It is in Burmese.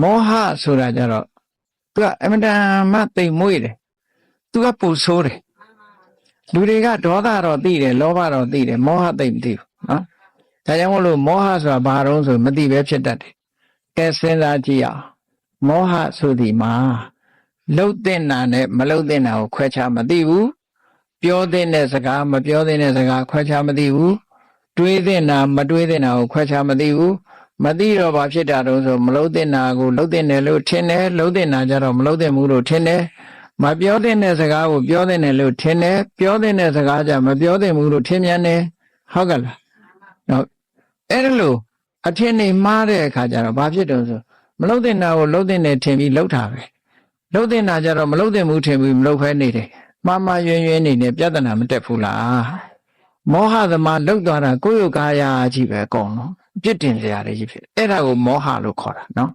မောဟဆိုတာကြတော့သူကအမတန်မှသိမ်မွေ့တယ်သူကပူဆိုးတယ်လူတွေကဒေါသတော့သိတယ်လောဘတော့သိတယ်မောဟသိမ့်မသိဘူးနော်ဒါကြောင့်မလို့မောဟဆိုတာဘာတုံးဆိုမသိပဲဖြစ်တတ်တယ်ကဲစဉ်းစားကြည့်အောင်မောဟဆိုဒီမှာလှုပ်တဲ့နာနဲ့မလှုပ်တဲ့နာကိုခွဲခြားမသိဘူးပြောတဲ့စကားမပြောတဲ့စကားခွဲခြားမသိဘူးတွေးတဲ့နာမတွေးတဲ့နာကိုခွဲခြားမသိဘူးမသိတော့ဘာဖြစ်တာတုံးဆိုမလှုပ်တဲ့နာကိုလှုပ်တဲ့နယ်လို့ထင်တယ်လှုပ်တဲ့နာကြတော့မလှုပ်တဲ့မှုလို့ထင်တယ်မပြောတဲ့စကားကိုပြောတဲ့နယ်လို့ထင်တယ်ပြောတဲ့စကားကြမပြောတဲ့မှုလို့ထင်မြန်တယ်ဟုတ်ကလားနော်အဲ့ဒါလို့အထင်နေမှားတဲ့အခါကျတော့ဘာဖြစ်တုံးဆိုမလှုပ်တဲ့နာကိုလှုပ်တဲ့နယ်ထင်ပြီးလှုပ်တာပဲလှုပ်တဲ့နာကြတော့မလှုပ်တဲ့မှုထင်ပြီးမလှုပ်ဖဲနေတယ်မှားမှားယွင်းယွင်းနေနေပြဿနာမတက်ဘူးလားမောဟသမားလှုပ်သွားတာကိုယ့်ရုပ်ကာယကြီးပဲအကုန်လုံးပြစ်တင်စရာတွေကြီးဖြစ်အဲ့ဒါကိုမောဟလို့ခေါ်တာနော်